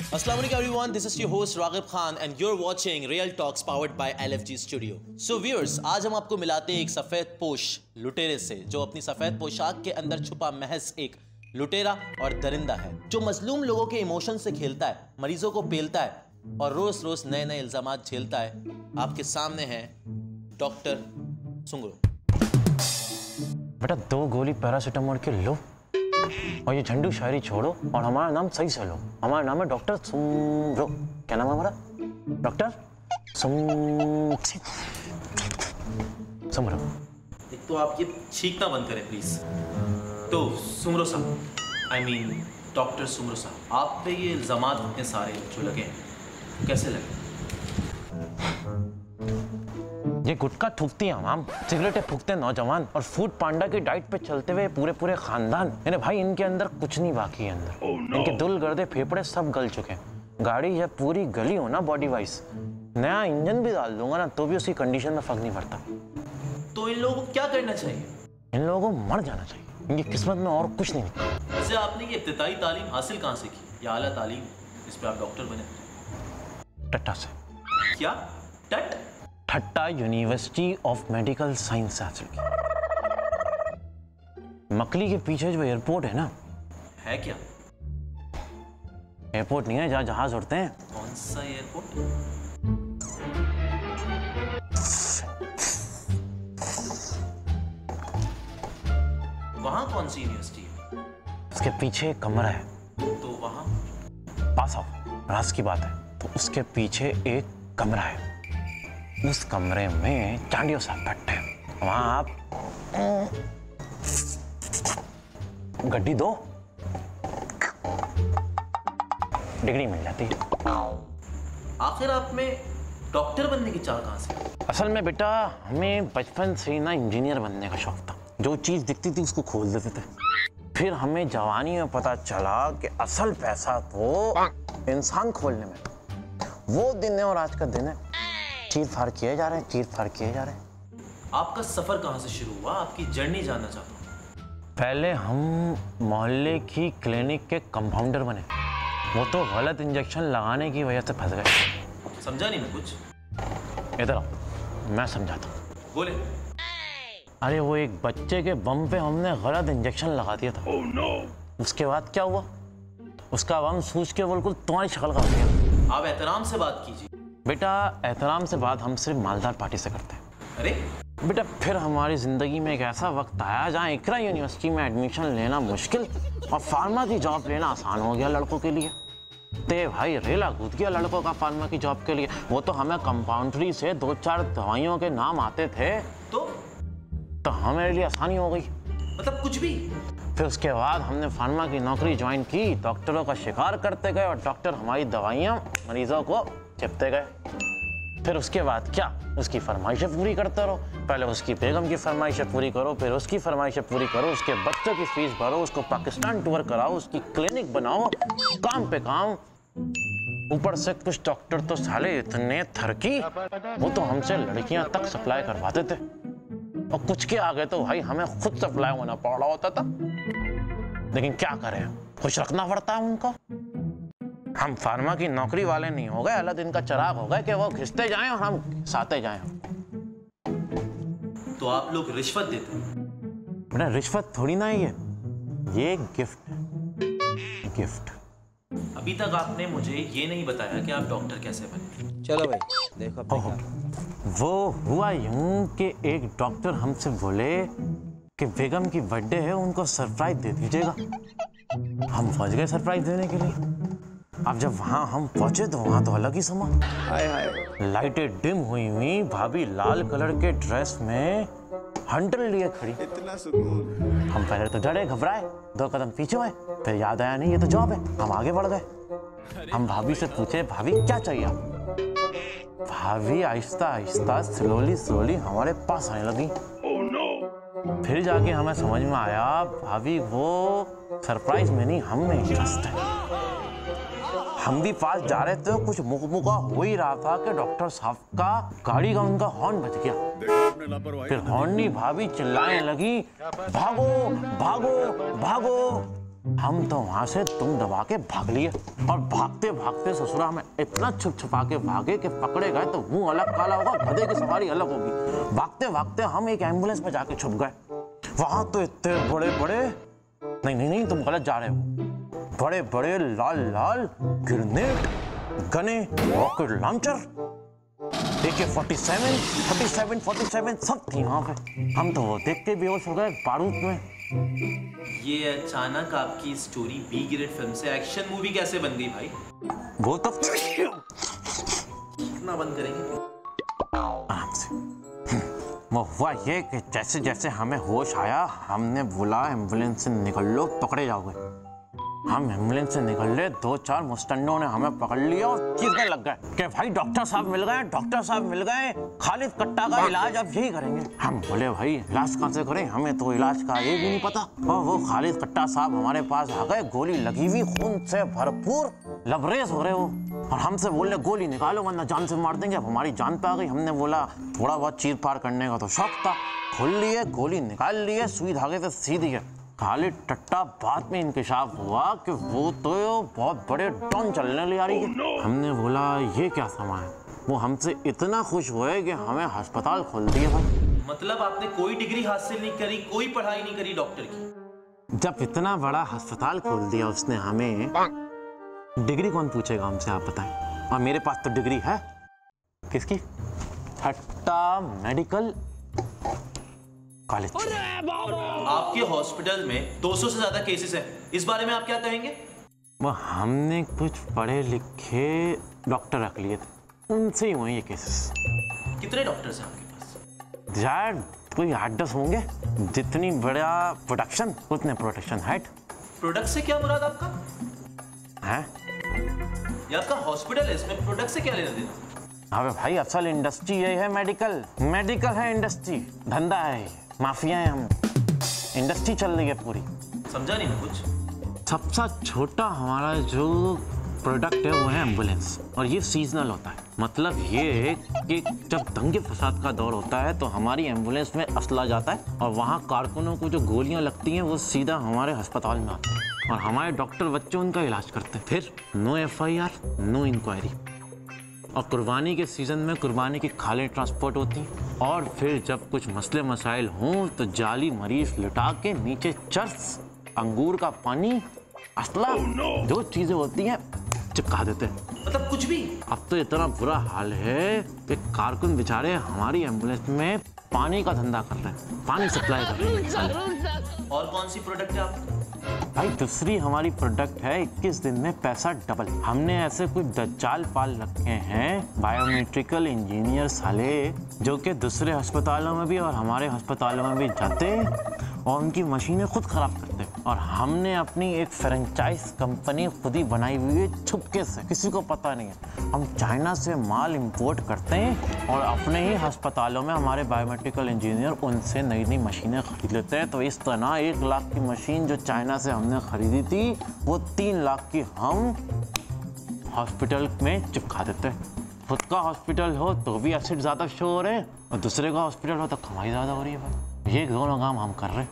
Assalamu alaikum everyone, this is your host Raghib Khan and you're watching Real Talks powered by LFG Studio. So viewers, आज हम आपको मिलाते हैं एक सफ़ेद पोश लुटेरे से जो अपनी सफ़ेद पोशाक के अंदर छुपा महज एक लुटेरा और दरिंदा है जो मजलूम लोगों के इमोशन से खेलता है, मरीजों को पेलता है और रोज रोज नए नए इल्जामात झेलता है। आपके सामने है डॉक्टर सुंगरो। बेटा 2 गोली पैरासीटामोल के लो और ये झंडू शायरी छोड़ो और हमारा नाम सही से लो। हमारा नाम है डॉक्टर सुंगरो। क्या नाम है हमारा? डॉक्टर सुंगरो। एक तो आप ये छींकना बंद करें प्लीज। तो सुंगरो साहब, आई मीन डॉक्टर सुंगरो साहब, आप पे ये इल्जामात इतने सारे जो लगे हैं कैसे लगे? ये गुटखा थूकती आवाम, सिगरेटें फूकते नौजवान और फूड पांडा की डाइट पे चलते हुए पूरे खानदान। यानी भाई इनके अंदर कुछ नहीं बाकी है अंदर। इनके दिल गर्दे फेफड़े सब गल चुके हैं। गाड़ी जब पूरी गली हो ना बॉडी वाइज, नया इंजन भी डाल दूंगा ना तो भी उसकी कंडीशन में फर्क नहीं पड़ता। तो इन लोगों को क्या करना चाहिए? इन लोगों को मर जाना चाहिए। इनकी किस्मत में और कुछ नहीं। वैसे आपने ये इब्तिदाई तालीम हासिल कहाँ से की या आला तालीम इस पे आप डॉक्टर बने? टट्टा से। क्या? ठट्टा यूनिवर्सिटी ऑफ मेडिकल साइंस हासिल की। मकली के पीछे जो एयरपोर्ट है ना, है क्या? एयरपोर्ट नहीं है जहाँ जहाज उड़ते हैं। कौन सा एयरपोर्ट? वहाँ कौन सी यूनिवर्सिटी है? उसके पीछे एक कमरा है। तो वहाँ पास आओ, राज की बात है। तो उसके पीछे एक कमरा है, उस कमरे में चांडियों साहब बैठे हैं। वहाँ आप गड्डी दो, डिग्री मिल जाती है। आखिर आप में डॉक्टर बनने की चाह कहाँ से? असल में बेटा हमें बचपन से ना इंजीनियर बनने का शौक था। जो चीज़ दिखती थी उसको खोल देते थे। फिर हमें जवानी में पता चला कि असल पैसा तो इंसान खोलने में। वो दिन है और आज का दिन है। चीर फाड़ किए जा रहे हैं, चीर फाड़ किए जा रहे हैं। आपका सफर कहाँ से शुरू हुआ? आपकी जर्नी जानना चाहता हूँ। पहले हम मोहल्ले की क्लिनिक के कंपाउंडर बने। वो तो गलत इंजेक्शन लगाने की वजह से फंस गए। समझा नहीं मैं कुछ। इधर आओ मैं समझाता हूँ। बोले। अरे वो एक बच्चे के बम पे हमने गलत इंजेक्शन लगा दिया था। Oh, no. उसके बाद क्या हुआ? उसका बम सूझ के बिल्कुल तुम्हारी शक्ल का हो गया। आप एहतराम से बात कीजिए। बेटा एहतराम से बात हम सिर्फ मालदार पार्टी से करते हैं। अरे बेटा फिर हमारी ज़िंदगी में एक ऐसा वक्त आया जहाँ इकरा यूनिवर्सिटी में एडमिशन लेना मुश्किल और फार्मा की जॉब लेना आसान हो गया लड़कों के लिए। ते भाई रेला कूद गया लड़कों का फार्मा की जॉब के लिए। वो तो हमें कंपाउंड्री से 2-4 दवाइयों के नाम आते थे तो हमारे लिए आसानी हो गई। मतलब कुछ भी। फिर उसके बाद हमने फार्मा की नौकरी ज्वाइन की, डॉक्टरों का शिकार करते गए और डॉक्टर हमारी दवाइयाँ मरीजों को चिपते गए। फिर उसके बाद क्या? उसकी फरमाइशें पूरी करते रहो। पहले उसकी बेगम की फरमाइशें पूरी करो, फिर उसकी फरमाइशें पूरी करो, उसके बच्चों की फीस भरो, उसको पाकिस्तान टूर कराओ, उसकी क्लिनिक बनाओ, काम पे काम। ऊपर से कुछ डॉक्टर तो साले इतने थरकी, वो तो हमसे लड़कियां तक सप्लाई करवाते थे और कुछ के आगे तो भाई हमें खुद सप्लाई होना पड़ रहा होता था। लेकिन क्या करें, खुश रखना पड़ता है उनको। हम फार्मा की नौकरी वाले नहीं हो गए, अलादीन का चिराग हो गए कि वो खिंचते जाएं और हम साथे जाएं। तो आप लोग रिश्वत देते हैं? बेटा रिश्वत थोड़ी ना है ये गिफ्ट है, गिफ्ट। अभी तक आपने मुझे ये नहीं बताया कि आप डॉक्टर कैसे बने। चलो भाई देखो अपने। वो हुआ यूं कि एक डॉक्टर हमसे बोले कि बेगम की बर्थडे है, उनको सरप्राइज दे दीजिएगा। हम पहुंच गए सरप्राइज देने के लिए। अब जब वहाँ हम पहुंचे तो वहाँ तो अलग ही समा। हाय हाय। लाइटें डिम हुई, भाभी लाल कलर के ड्रेस में हंटर लिए खड़ी। इतना सुकून। हम पहले तो डरे घबराए, 2 कदम पीछे हुए, फिर याद आया नहीं ये तो जॉब है। हम आगे बढ़ गए। हम भाभी से पूछे भाभी क्या चाहिए आप? भाभी आहिस्ता आहिस्ता स्लोली हमारे पास आने लगी। फिर जाके हमें समझ में आया भाभी वो सरप्राइज में नहीं, हम में इंटरेस्ट है। हम भी पास जा रहे थे, कुछ मुका हो ही रहा था कि डॉक्टर साहब का गाड़ी का उनका हॉर्न बज गया। फिर हॉर्न नहीं, भाभी चिल्लाने लगी भागो भागो भागो। हम तो वहां से तुम दबा के भाग लिए और भागते भागते ससुरा में इतना छुप छुपा के भागे कि पकड़े गए तो मुंह अलग काला होगा, गधे की सवारी अलग होगी। भागते भागते हम एक एम्बुलेंस में जाके छुप गए। वहां तो इतने बड़े बड़े, नहीं तुम गलत जा रहे हो, बड़े बड़े लाल लाल ग्रेनेड, गने, रॉकेट लॉन्चर, AK-47, 37 सब थी वहां पे। हम तो वो देख के बेहोश हो गए बारूद में। ये अचानक आपकी स्टोरी बी ग्रेड फिल्म से एक्शन मूवी कैसे बन गई भाई? वो तो कितना बंद करेंगे? आराम से। वो हुआ ये कि जैसे जैसे हमें होश आया, हमने बोला एम्बुलेंस से निकल लो, पकड़े जाओगे। हम एम्बुलेंस से निकल ले, 2-4 मुस्टंडों ने हमें पकड़ लिया और चीखने लग गए कि भाई डॉक्टर साहब मिल गए, डॉक्टर साहब मिल गए, खालिद कट्टा का इलाज अब यही करेंगे। हम बोले भाई इलाज कहाँ से करें, हमें तो इलाज का ये भी नहीं पता। और वो खालिद कट्टा साहब हमारे पास आ गए, गोली लगी हुई, खून से भरपूर, लबरेज हो रहे हो, और हमसे बोले गोली निकालो वरना जान से मार देंगे। अब हमारी जान पे आ गई। हमने बोला थोड़ा बहुत चीर फाड़ करने का तो शौक था, खोल लिए, गोली निकाल लिए, सुई धागे से सी दी है। खालिद टट्टा बाद में इंकशाफ हुआ कि वो तो बहुत बड़े डॉन चलने ले आ रही है। हमने बोला ये क्या सामान है। वो हमसे इतना खुश हुए कि हमें अस्पताल खोल दिया भाई। मतलब आपने कोई डिग्री हासिल नहीं करी, कोई पढ़ाई नहीं करी डॉक्टर की? जब इतना बड़ा अस्पताल खोल दिया उसने हमें, डिग्री कौन पूछेगा हमसे, आप बताएं। और मेरे पास तो डिग्री है। किसकी? टट्टा मेडिकल कॉलेज। आपके हॉस्पिटल में 200 से ज्यादा केसेस हैं, इस बारे में आप क्या कहेंगे? वो हमने कुछ पढ़े लिखे डॉक्टर रख लिए थे, उनसे ही हुए ये केसेस। कितने डॉक्टर्स हैं आपके पास? यार कोई 8-10 होंगे। जितनी बड़ा प्रोडक्शन उतने प्रोटेक्शन हेड। प्रोडक्ट से क्या मुराद आपका है? ये आपका हॉस्पिटल है, इसमें प्रोडक्ट से क्या लेना देना? अबे भाई असल इंडस्ट्री यही है, मेडिकल है इंडस्ट्री, धंधा है, माफिया है हम, इंडस्ट्री चल रही है पूरी। समझा नहीं मैं कुछ। सबसे छोटा हमारा जो प्रोडक्ट है वो है एम्बुलेंस, और ये सीजनल होता है। मतलब ये है कि जब दंगे फसाद का दौर होता है तो हमारी एम्बुलेंस में असला जाता है और वहाँ कारकुनों को जो गोलियां लगती हैं वो सीधा हमारे अस्पताल में आते हैं और हमारे डॉक्टर बच्चे उनका इलाज करते हैं। फिर नो FIR, नो इंक्वायरी। और कुर्बानी के सीज़न में कुर्बानी की खालें ट्रांसपोर्ट होती हैं, और फिर जब कुछ मसले मसाइल हों तो जाली मरीज लिटा के नीचे चर्स, अंगूर का पानी, असला, जो चीज़ें होती हैं चिपका देते हैं। मतलब कुछ भी? अब तो इतना बुरा हाल है कि कारकुन बेचारे हमारी एम्बुलेंस में पानी का धंधा कर रहे हैं, पानी सप्लाई कर रहे हैं। और कौन सी प्रोडक्ट है आपकी? भाई दूसरी हमारी प्रोडक्ट है 21 दिन में पैसा डबल। हमने ऐसे कुछ दज्जाल पाल रखे हैं, बायोमेट्रिकल इंजीनियर साले, जो कि दूसरे अस्पतालों में भी और हमारे अस्पतालों में भी जाते और उनकी मशीनें खुद खराब करते। और हमने अपनी एक फ्रेंचाइज कंपनी खुद ही बनाई हुई है, छुपके से, किसी को पता नहीं है। हम चाइना से माल इंपोर्ट करते हैं और अपने ही अस्पतालों में हमारे बायोमेट्रिकल इंजीनियर उनसे नई नई मशीनें खरीद लेते हैं। तो इस तरह 1 लाख की मशीन जो चाइना से हमने खरीदी थी वो 3 लाख की हम हॉस्पिटल में चिपका देते हैं। खुद का हॉस्पिटल हो तो भी एसिड ज़्यादा शो हो रहे हैं और दूसरे का हॉस्पिटल हो तो कमाई ज़्यादा हो रही है भाई। ये दोनों काम हम कर रहे हैं,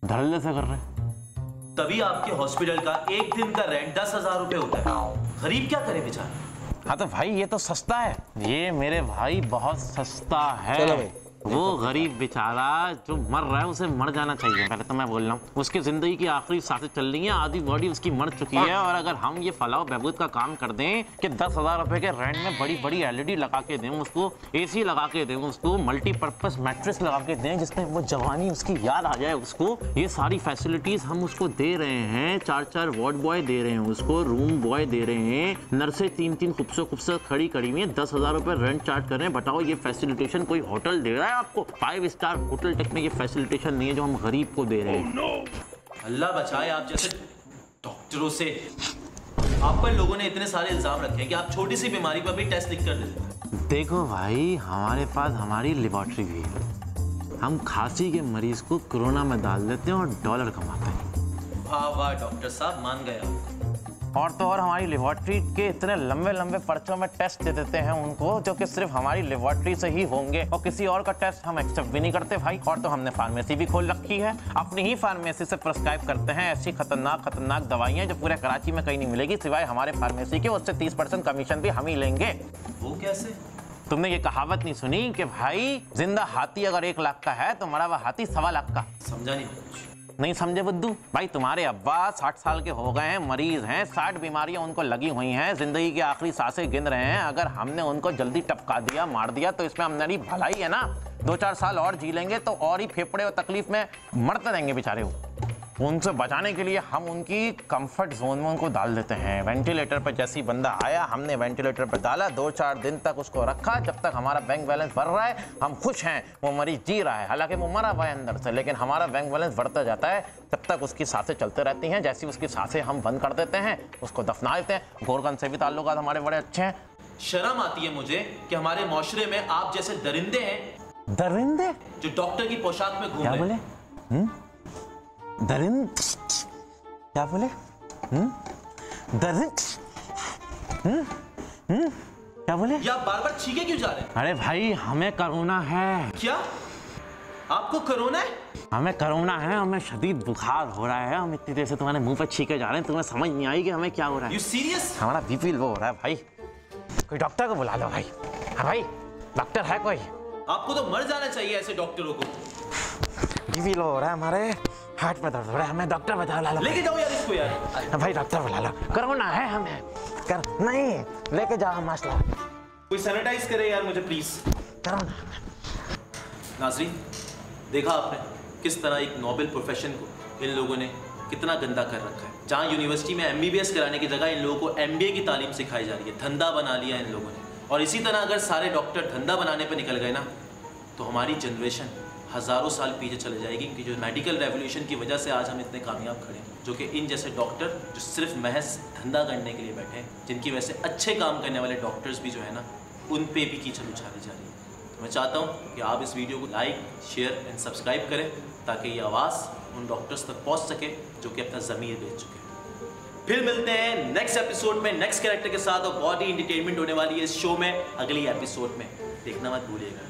धड़ल्ले से कर रहे हैं। तभी आपके हॉस्पिटल का एक दिन का रेंट 10,000 रुपए होता है। गरीब क्या करे बेचारा? हाँ तो भाई ये तो सस्ता है, ये मेरे भाई बहुत सस्ता है। चलो भाई। वो गरीब बेचारा जो मर रहा है उसे मर जाना चाहिए, पहले तो मैं बोल रहा हूँ। उसकी जिंदगी की आखिरी सांसें चल रही हैं, आधी बॉडी उसकी मर चुकी है, और अगर हम ये फलाह बहबूद का काम कर दें कि 10,000 रुपए के रेंट में बड़ी बड़ी LED लगा के दें उसको, AC लगा के दें उसको, मल्टीपर्पज मैट्रेस लगा के दें जिसमें वो जवानी उसकी याद आ जाए उसको, ये सारी फैसिलिटीज हम उसको दे रहे हैं। 4-4 वार्ड बॉय दे रहे हैं उसको, रूम बॉय दे रहे हैं, नर्सें 3-3 खूबसूरत खड़ी हुई हैं, 10,000 रुपए रेंट चार्ज कर रहे हैं। बताओ ये फैसिलिटेशन कोई होटल दे रहा है आपको? 5 स्टार होटल तक में ये फैसिलिटेशन नहीं है जो हम गरीब को दे रहे हैं। अल्लाह बचाए आप जैसे डॉक्टरों से। आप पर लोगों ने इतने सारे इल्जाम रखे हैं कि आप छोटी सी बीमारी पर भी टेस्ट लिख कर देते हैं। देखो भाई हमारे पास हमारी लेबोरेटरी भी है, हम खांसी के मरीज को कोरोना में डाल देते हैं और डॉलर कमाते हैं। वाह वाह डॉक्टर साहब, मान गए आप। और तो और हमारी लेबोरेटरी के इतने लंबे लंबे पर्चों में टेस्ट दे देते हैं उनको, जो कि सिर्फ हमारी लेबोरेटरी से ही होंगे और किसी और का टेस्ट हम एक्सेप्ट भी नहीं करते भाई। और तो हमने फार्मेसी भी खोल रखी है, अपनी ही फार्मेसी से प्रिस्क्राइब करते हैं ऐसी खतरनाक दवाइयाँ जो पूरे कराची में कहीं नहीं मिलेगी सिवाय हमारे फार्मेसी के। उससे 30% कमीशन भी हम ही लेंगे। वो कैसे? तुमने ये कहावत नहीं सुनी कि भाई जिंदा हाथी अगर 1 लाख का है तो मरा हुआ हाथी 1.25 लाख का? समझा नहीं समझे बुद्धू भाई? तुम्हारे अब्बा 60 साल के हो गए हैं, मरीज हैं, 60 बीमारियां उनको लगी हुई हैं, जिंदगी की आखिरी सांसें गिन रहे हैं। अगर हमने उनको जल्दी टपका दिया, मार दिया तो इसमें हमारी भलाई है ना। 2-4 साल और जी लेंगे तो और ही फेफड़े और तकलीफ में मरते रहेंगे बेचारे वो। उनसे बचाने के लिए हम उनकी कंफर्ट जोन में उनको डाल देते हैं। वेंटिलेटर पर जैसे ही बंदा आया, हमने वेंटिलेटर पर डाला, 2-4 दिन तक उसको रखा। जब तक हमारा बैंक बैलेंस बढ़ रहा है हम खुश हैं, वो मरीज जी रहा है, हालांकि वो मरा हुआ है अंदर से, लेकिन हमारा बैंक बैलेंस बढ़ता जाता है। तब तक उसकी सांसें चलते रहती हैं। जैसी उसकी सांसें हम बंद कर देते हैं, उसको दफना देते हैं। गोरगन से भी ताल्लुकात हमारे बड़े अच्छे हैं। शर्म आती है मुझे कि हमारे माशरे में आप जैसे दरिंदे हैं। दरिंदे? जो डॉक्टर की पोशाक में घूम क्या रहे हैं। बोले? दरिंद? क्या बोले? दरिंद? क्या बोले? या बार बार छीके क्यों जा रहे हैं? अरे भाई हमें कोरोना है। क्या आपको कोरोना है? हमें कोरोना है, हमें शदीद बुखार हो रहा है। हम इतनी देर से तुम्हारे मुंह पर छीके जा रहे हैं, तुम्हें समझ नहीं आई कि हमें क्या हो रहा है? You serious? हमारा बीपी लो हो रहा है भाई, कोई डॉक्टर को बुला लो भाई। हाँ भाई, डॉक्टर है कोई? आपको तो मर जाना चाहिए ऐसे डॉक्टरों को। बीपी लो हो रहा है, हमारे हार्ट में दर्द हो रहा है, हमें डॉक्टर बता लो। लेके जाओ यार इसको यार। हाँ भाई डॉक्टर बुला लो, कोरोना है हमें। कर नहीं लेके जाओ मसला। कोई सैनिटाइज करे यार मुझे प्लीज। कोरोना। नाज़रीन, देखा आपने किस तरह एक नोबेल प्रोफेशन को इन लोगों ने कितना गंदा कर रखा है। जहाँ यूनिवर्सिटी में MBBS कराने की जगह इन लोगों को MBA की तालीम सिखाई जा रही है। धंधा बना लिया इन लोगों ने। और इसी तरह अगर सारे डॉक्टर धंधा बनाने पर निकल गए ना, तो हमारी जनरेशन हज़ारों साल पीछे चले जाएगी। कि जो मेडिकल रेवोल्यूशन की वजह से आज हम इतने कामयाब खड़े हैं, जो कि इन जैसे डॉक्टर जो सिर्फ महज धंधा करने के लिए बैठे हैं, जिनकी वजह से अच्छे काम करने वाले डॉक्टर्स भी जो है ना, उन पे भी कीचड़ उछाली जा रही है। तो मैं चाहता हूँ कि आप इस वीडियो को लाइक, शेयर एंड सब्सक्राइब करें, ताकि ये आवाज़ उन डॉक्टर्स तक पहुँच सके जो कि अपना ज़मीर बेच चुके हैं। फिर मिलते हैं नेक्स्ट एपिसोड में नेक्स्ट कैरेक्टर के साथ, और बहुत ही इंटरटेनमेंट होने वाली है इस शो में। अगली एपिसोड में देखना मत भूलिएगा।